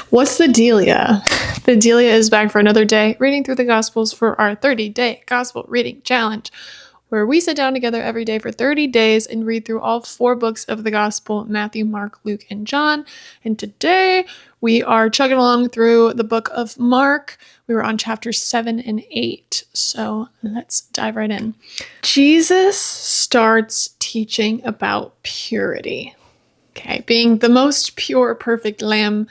What's the dealia? The dealia is back for another day, reading through the Gospels for our 30-day Gospel Reading Challenge, where we sit down together every day for 30 days and read through all 4 books of the Gospel, Matthew, Mark, Luke, and John. And today we are chugging along through the book of Mark. We were on chapters 7 and 8, so let's dive right in. Jesus starts teaching about purity. Okay, being the most pure, perfect lamb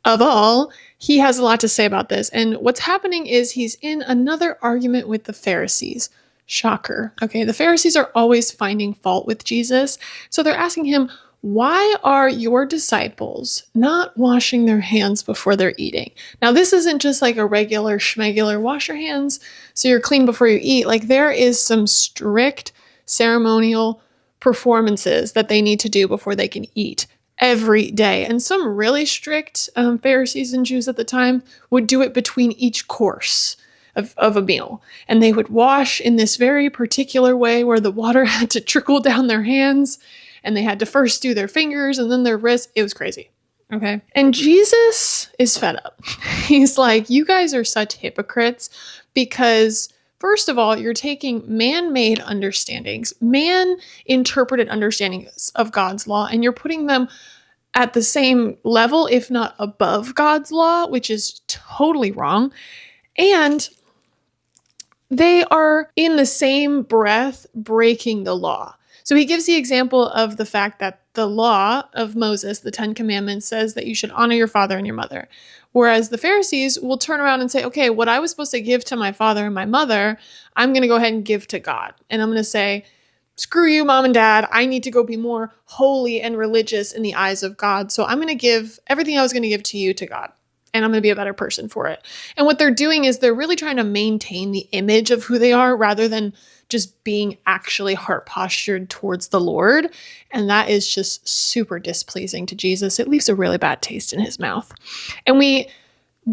of all, he has a lot to say about this. And what's happening is he's in another argument with the Pharisees. Shocker. Okay, the Pharisees are always finding fault with Jesus. So they're asking him, why are your disciples not washing their hands before they're eating? Now, this isn't just like a regular schmegular, wash your hands so you're clean before you eat. Like, there is some strict ceremonial performances that they need to do before they can eat every day. And some really strict Pharisees and Jews at the time would do it between each course of a meal. And they would wash in this very particular way where the water had to trickle down their hands and they had to first do their fingers and then their wrists. It was crazy. Okay. And Jesus is fed up. He's like, you guys are such hypocrites because first of all, you're taking man-made understandings, man-interpreted understandings of God's law, and you're putting them at the same level, if not above God's law, which is totally wrong. And they are in the same breath breaking the law. So he gives the example of the fact that the law of Moses, the 10 Commandments, says that you should honor your father and your mother. Whereas the Pharisees will turn around and say, okay, what I was supposed to give to my father and my mother, I'm going to go ahead and give to God. And I'm going to say, screw you, mom and dad. I need to go be more holy and religious in the eyes of God. So I'm going to give everything I was going to give to you to God. And I'm going to be a better person for it. And what they're doing is they're really trying to maintain the image of who they are rather than just being actually heart postured towards the Lord. And that is just super displeasing to Jesus. It leaves a really bad taste in his mouth. And we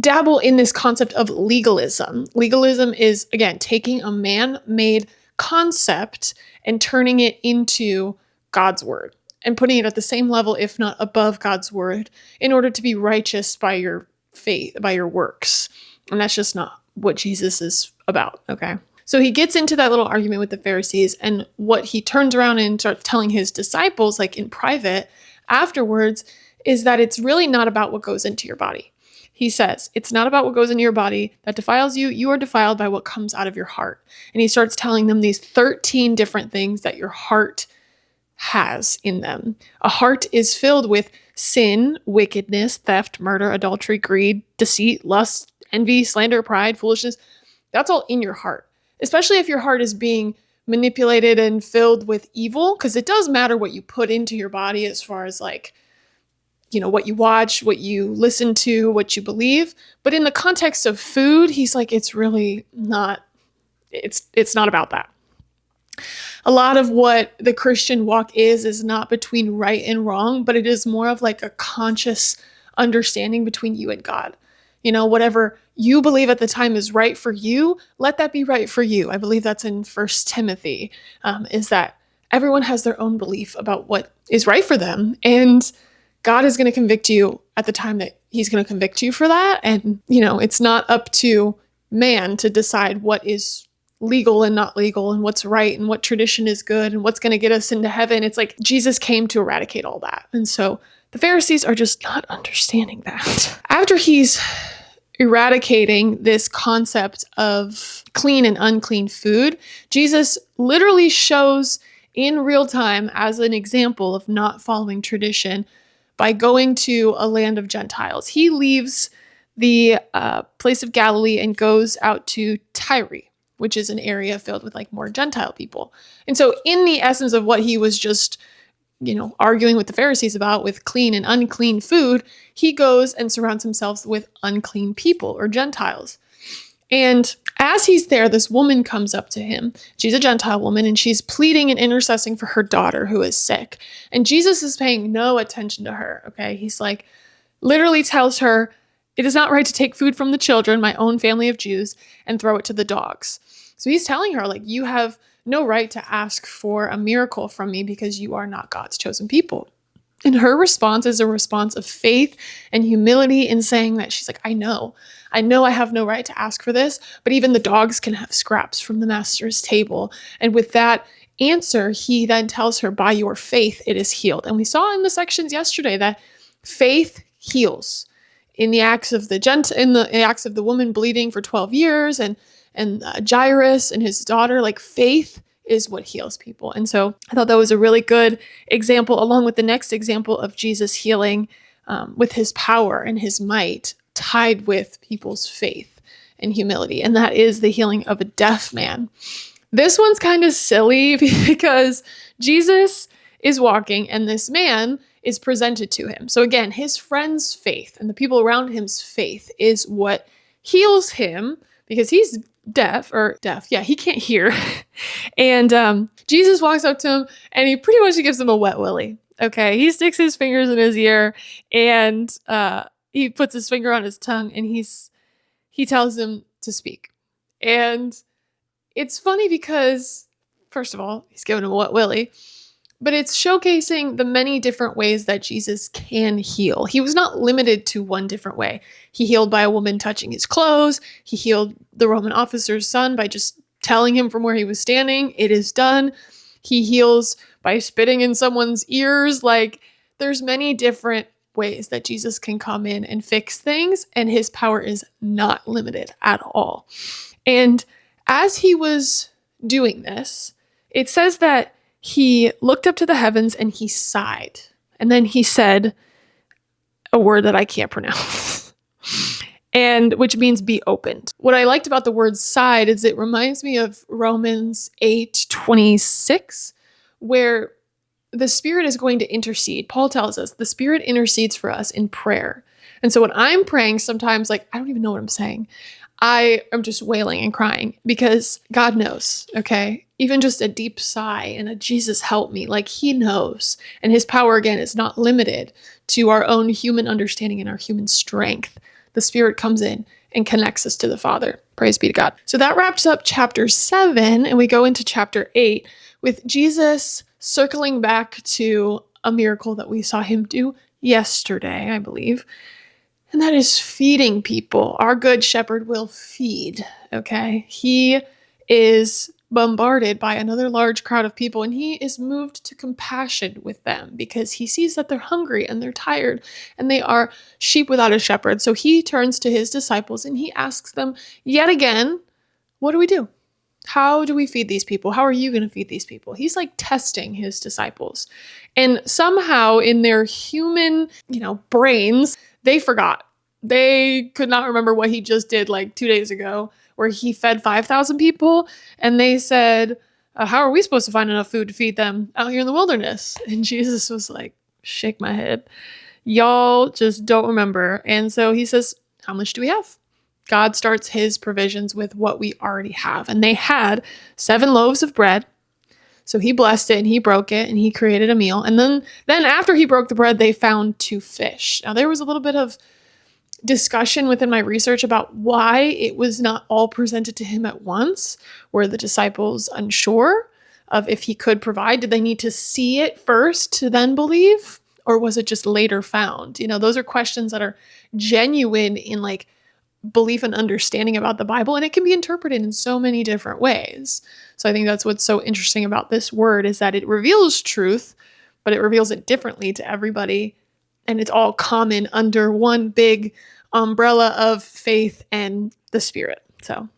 dabble in this concept of legalism. Legalism is, again, taking a man-made concept and turning it into God's word and putting it at the same level, if not above God's word, in order to be righteous by your faith, by your works. And that's just not what Jesus is about, okay? So he gets into that little argument with the Pharisees, and what he turns around and starts telling his disciples, like in private afterwards, is that it's really not about what goes into your body. He says, it's not about what goes into your body that defiles you. You are defiled by what comes out of your heart. And he starts telling them these 13 different things that your heart has in them. A heart is filled with sin, wickedness, theft, murder, adultery, greed, deceit, lust, envy, slander, pride, foolishness. That's all in your heart, especially if your heart is being manipulated and filled with evil, because it does matter what you put into your body as far as like, you know, what you watch, what you listen to, what you believe. But in the context of food, he's like, it's really not, it's not about that. A lot of what the Christian walk is not between right and wrong, but it is more of like a conscious understanding between you and God. You know, whatever you believe at the time is right for you, let that be right for you. I believe that's in 1 Timothy, is that everyone has their own belief about what is right for them. And God is going to convict you at the time that he's going to convict you for that. And, you know, it's not up to man to decide what is legal and not legal and what's right and what tradition is good and what's going to get us into heaven. It's like Jesus came to eradicate all that. And so the Pharisees are just not understanding that. After he's eradicating this concept of clean and unclean food, Jesus literally shows in real time as an example of not following tradition by going to a land of Gentiles. He leaves the place of Galilee and goes out to Tyre, which is an area filled with like more Gentile people. And so in the essence of what he was just, you know, arguing with the Pharisees about with clean and unclean food, he goes and surrounds himself with unclean people or Gentiles. And as he's there, this woman comes up to him. She's a Gentile woman, and she's pleading and intercessing for her daughter who is sick. And Jesus is paying no attention to her, okay? He's like, literally tells her, it is not right to take food from the children, my own family of Jews, and throw it to the dogs. So he's telling her, like, you have no right to ask for a miracle from me because you are not God's chosen people. And her response is a response of faith and humility in saying that she's like, I know I have no right to ask for this, but even the dogs can have scraps from the master's table. And with that answer, he then tells her, by your faith, it is healed. And we saw in the sections yesterday that faith heals. In the acts of the woman bleeding for 12 years and Jairus and his daughter, like faith is what heals people. And so I thought that was a really good example, along with the next example of Jesus healing with his power and his might tied with people's faith and humility. And that is the healing of a deaf man. This one's kind of silly because Jesus is walking and this man is presented to him. So again, his friend's faith and the people around him's faith is what heals him because he's deaf. Yeah, he can't hear. And Jesus walks up to him and he pretty much gives him a wet willy. Okay, he sticks his fingers in his ear and he puts his finger on his tongue and he tells him to speak. And it's funny because, first of all, he's giving him a wet willy, but it's showcasing the many different ways that Jesus can heal. He was not limited to one different way. He healed by a woman touching his clothes. He healed the Roman officer's son by just telling him from where he was standing, it is done. He heals by spitting in someone's ears. Like, there's many different ways that Jesus can come in and fix things, and his power is not limited at all. And as he was doing this, it says that he looked up to the heavens and he sighed. And then he said a word that I can't pronounce, and which means be opened. What I liked about the word sighed is it reminds me of Romans 8:26, where the Spirit is going to intercede. Paul tells us the Spirit intercedes for us in prayer. And so when I'm praying, sometimes I don't even know what I'm saying. I am just wailing and crying because God knows, okay? Even just a deep sigh and a Jesus help me, he knows. And his power, again, is not limited to our own human understanding and our human strength. The Spirit comes in and connects us to the Father. Praise be to God. So that wraps up chapter 7, and we go into chapter 8 with Jesus circling back to a miracle that we saw him do yesterday, I believe. And that is feeding people. Our good shepherd will feed, okay? He is bombarded by another large crowd of people, and he is moved to compassion with them because he sees that they're hungry and they're tired and they are sheep without a shepherd. So he turns to his disciples and he asks them yet again, what do we do? How do we feed these people? How are you going to feed these people? He's testing his disciples. And somehow in their human, brains, they forgot. They could not remember what he just did 2 days ago, where he fed 5,000 people. And they said, how are we supposed to find enough food to feed them out here in the wilderness? And Jesus was like, shake my head. Y'all just don't remember. And so he says, how much do we have? God starts his provisions with what we already have. And they had 7 loaves of bread. So he blessed it and he broke it and he created a meal. And then after he broke the bread, they found 2 fish. Now there was a little bit of discussion within my research about why it was not all presented to him at once. Were the disciples unsure of if he could provide? Did they need to see it first to then believe? Or was it just later found? Those are questions that are genuine in belief and understanding about the Bible, and it can be interpreted in so many different ways. So I think that's what's so interesting about this word is that it reveals truth, but it reveals it differently to everybody, and it's all common under one big umbrella of faith and the Spirit. So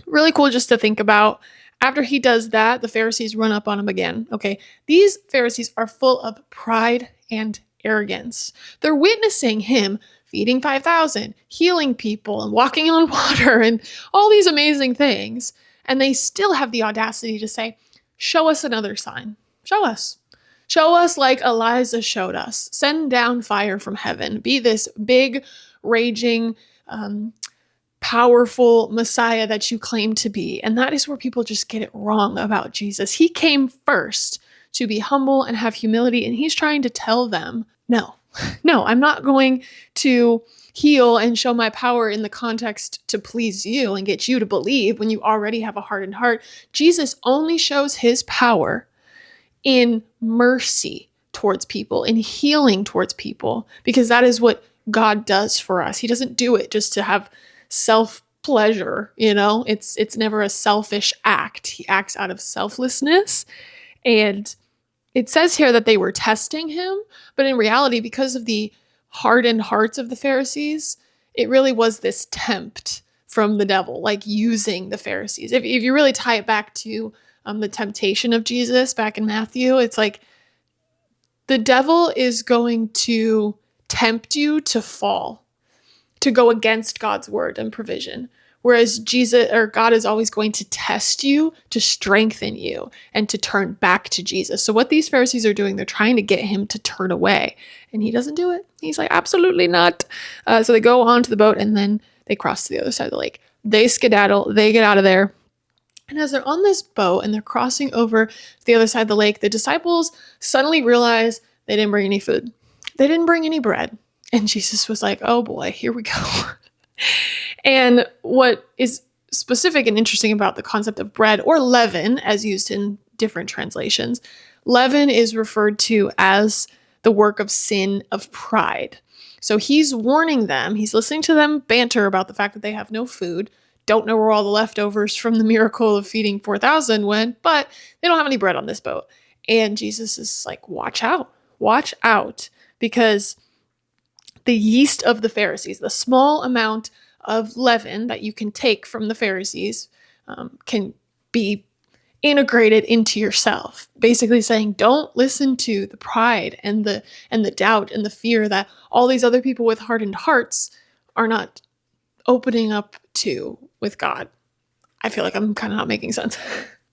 really cool just to think about. After he does that, the Pharisees run up on him again. Okay, these Pharisees are full of pride and arrogance. They're witnessing him feeding 5,000, healing people, and walking on water, and all these amazing things. And they still have the audacity to say, show us another sign. Show us. Show us like Elijah showed us. Send down fire from heaven. Be this big, raging, powerful Messiah that you claim to be. And that is where people just get it wrong about Jesus. He came first to be humble and have humility, and he's trying to tell them, no, I'm not going to heal and show my power in the context to please you and get you to believe when you already have a hardened heart. Jesus only shows his power in mercy towards people and healing towards people, because that is what God does for us. He doesn't do it just to have self pleasure, it's never a selfish act. He acts out of selflessness. And it says here that they were testing him, but in reality, because of the hardened hearts of the Pharisees, it really was this tempt from the devil, like using the Pharisees. If you really tie it back to the temptation of Jesus back in Matthew, it's like the devil is going to tempt you to fall, to go against God's word and provision. Whereas God is always going to test you to strengthen you and to turn back to Jesus. So what these Pharisees are doing, they're trying to get him to turn away, and he doesn't do it. He's like, absolutely not. So they go onto the boat, and then they cross to the other side of the lake. They skedaddle, they get out of there. And as they're on this boat and they're crossing over to the other side of the lake, the disciples suddenly realize they didn't bring any food. They didn't bring any bread. And Jesus was like, oh boy, here we go. And what is specific and interesting about the concept of bread, or leaven, as used in different translations, leaven is referred to as the work of sin of pride. So he's warning them, he's listening to them banter about the fact that they have no food, don't know where all the leftovers from the miracle of feeding 4,000 went, but they don't have any bread on this boat. And Jesus is like, watch out, because the yeast of the Pharisees, the small amount of leaven that you can take from the Pharisees, can be integrated into yourself. Basically saying, don't listen to the pride and the doubt and the fear that all these other people with hardened hearts are not opening up to with God. I feel like I'm kind of not making sense.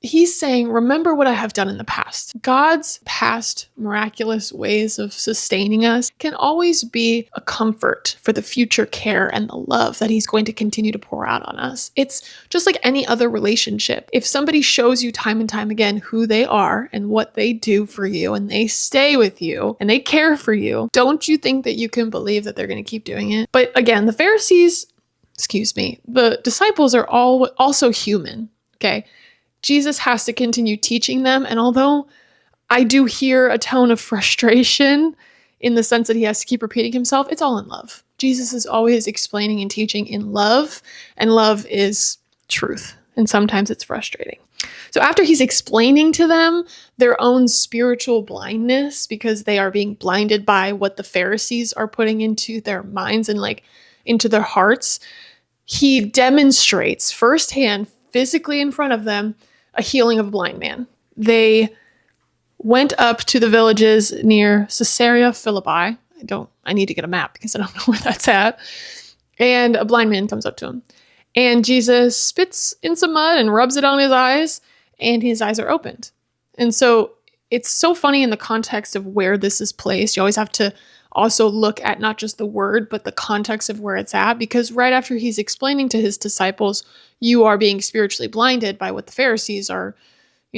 He's saying, remember what I have done in the past. God's past miraculous ways of sustaining us can always be a comfort for the future care and the love that he's going to continue to pour out on us. It's just like any other relationship. If somebody shows you time and time again who they are and what they do for you, and they stay with you and they care for you, don't you think that you can believe that they're going to keep doing it? But again, the disciples are all also human, okay? Jesus has to continue teaching them. And although I do hear a tone of frustration in the sense that he has to keep repeating himself, it's all in love. Jesus is always explaining and teaching in love, and love is truth. And sometimes it's frustrating. So after he's explaining to them their own spiritual blindness, because they are being blinded by what the Pharisees are putting into their minds and like into their hearts, he demonstrates firsthand, physically in front of them, a healing of a blind man. They went up to the villages near Caesarea Philippi. I need to get a map because I don't know where that's at. And a blind man comes up to him. And Jesus spits in some mud and rubs it on his eyes, and his eyes are opened. And so it's so funny in the context of where this is placed. You always have to also look at not just the word, but the context of where it's at, because right after he's explaining to his disciples, you are being spiritually blinded by what the Pharisees are,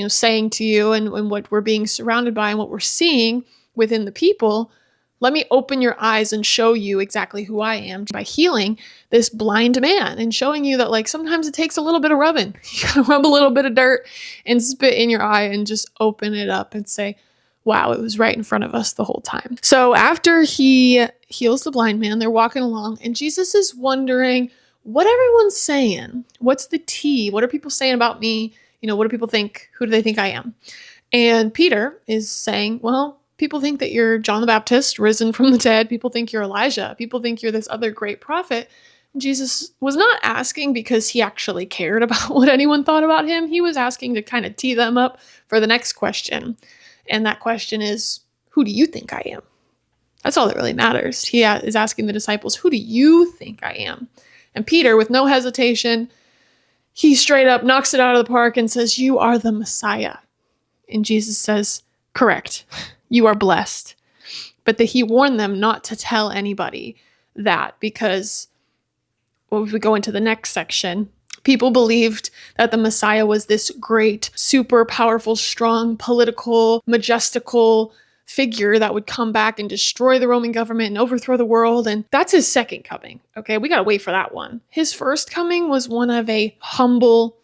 saying to you, and what we're being surrounded by and what we're seeing within the people. Let me open your eyes and show you exactly who I am by healing this blind man and showing you that like sometimes it takes a little bit of rubbing. You gotta rub a little bit of dirt and spit in your eye and just open it up and say, wow, it was right in front of us the whole time. So after he heals the blind man, they're walking along, and Jesus is wondering what everyone's saying. What's the tea? What are people saying about me? What do people think? Who do they think I am? And Peter is saying, well, people think that you're John the Baptist, risen from the dead. People think you're Elijah. People think you're this other great prophet. Jesus was not asking because he actually cared about what anyone thought about him. He was asking to kind of tee them up for the next question. And that question is, who do you think I am? That's all that really matters. He is asking the disciples, who do you think I am? And Peter, with no hesitation, he straight up knocks it out of the park and says, you are the Messiah. And Jesus says, correct, you are blessed. But that he warned them not to tell anybody that, because if we go into the next section, people believed that the Messiah was this great, super powerful, strong, political, majestical figure that would come back and destroy the Roman government and overthrow the world. And that's his second coming. Okay, we got to wait for that one. His first coming was one of a humble,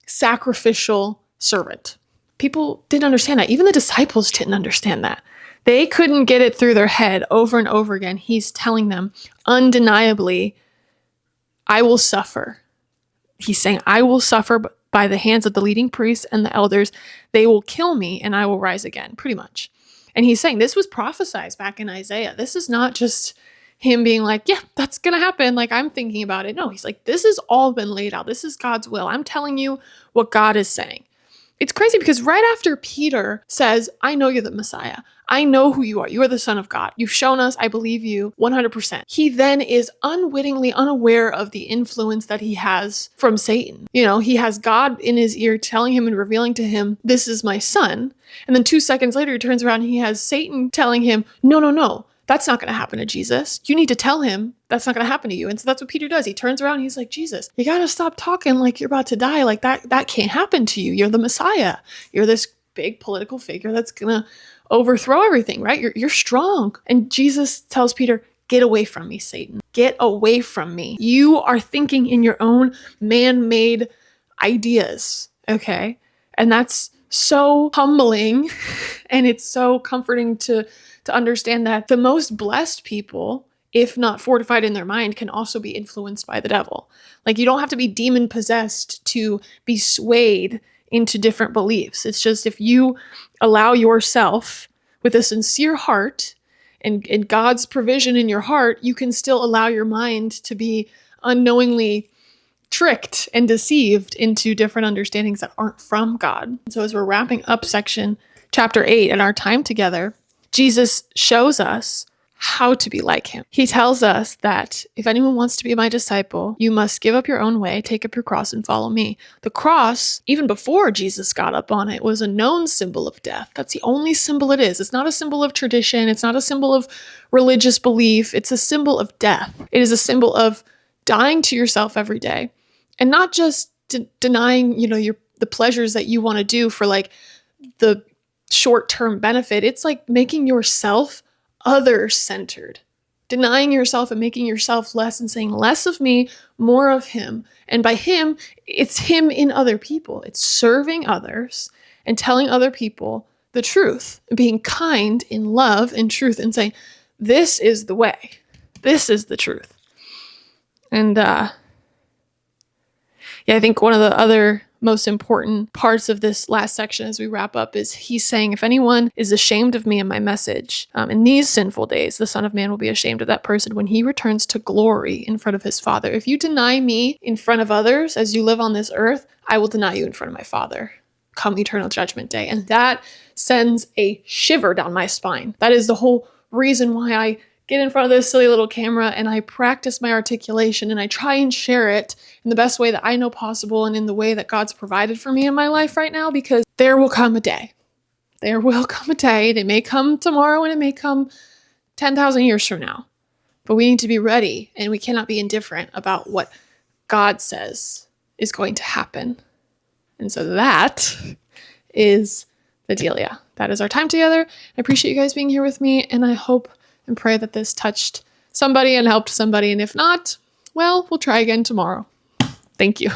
sacrificial servant. People didn't understand that. Even the disciples didn't understand that. They couldn't get it through their head over and over again. He's telling them undeniably, I will suffer. He's saying, I will suffer by the hands of the leading priests and the elders. They will kill me and I will rise again, pretty much. And he's saying this was prophesied back in Isaiah. This is not just him being like, yeah, that's going to happen. Like, I'm thinking about it. No, he's like, this has all been laid out. This is God's will. I'm telling you what God is saying. It's crazy because right after Peter says, I know you're the Messiah. I know who you are. You are the Son of God. You've shown us. I believe you 100%. He then is unwittingly unaware of the influence that he has from Satan. You know, he has God in his ear telling him and revealing to him, this is my son. And then 2 seconds later, he turns around and he has Satan telling him, no. That's not going to happen to Jesus. You need to tell him that's not going to happen to you. And so that's what Peter does. He turns around and he's like, Jesus, you got to stop talking like you're about to die. Like that can't happen to you. You're the Messiah. You're this big political figure that's going to overthrow everything, right? You're strong. And Jesus tells Peter, get away from me, Satan. Get away from me. You are thinking in your own man-made ideas, okay? And that's so humbling and it's so comforting to understand that the most blessed people, if not fortified in their mind, can also be influenced by the devil. Like, you don't have to be demon possessed to be swayed into different beliefs. It's just if you allow yourself with a sincere heart and God's provision in your heart, you can still allow your mind to be unknowingly tricked and deceived into different understandings that aren't from God. So as we're wrapping up chapter 8 and our time together, Jesus shows us how to be like him. He tells us that if anyone wants to be my disciple, you must give up your own way, take up your cross, and follow me. The cross, even before Jesus got up on it, was a known symbol of death. That's the only symbol it is. It's not a symbol of tradition. It's not a symbol of religious belief. It's a symbol of death. It is a symbol of dying to yourself every day, and not just denying, the pleasures that you want to do for like the short-term benefit. It's like making yourself other-centered, denying yourself and making yourself less and saying less of me, more of him. And by him, it's him in other people. It's serving others and telling other people the truth, being kind in love and truth, and saying, this is the way. This is the truth. And I think one of the other most important parts of this last section as we wrap up is he's saying, if anyone is ashamed of me and my message in these sinful days, the Son of Man will be ashamed of that person when he returns to glory in front of his Father. If you deny me in front of others as you live on this earth, I will deny you in front of my Father come eternal judgment day. And that sends a shiver down my spine. That is the whole reason why I get in front of this silly little camera and I practice my articulation and I try and share it in the best way that I know possible and in the way that God's provided for me in my life right now, because there will come a day. There will come a day. And it may come tomorrow and it may come 10,000 years from now. But we need to be ready, and we cannot be indifferent about what God says is going to happen. And so that is the dealia. That is our time together. I appreciate you guys being here with me, and I hope and pray that this touched somebody and helped somebody. And if not, well, we'll try again tomorrow. Thank you.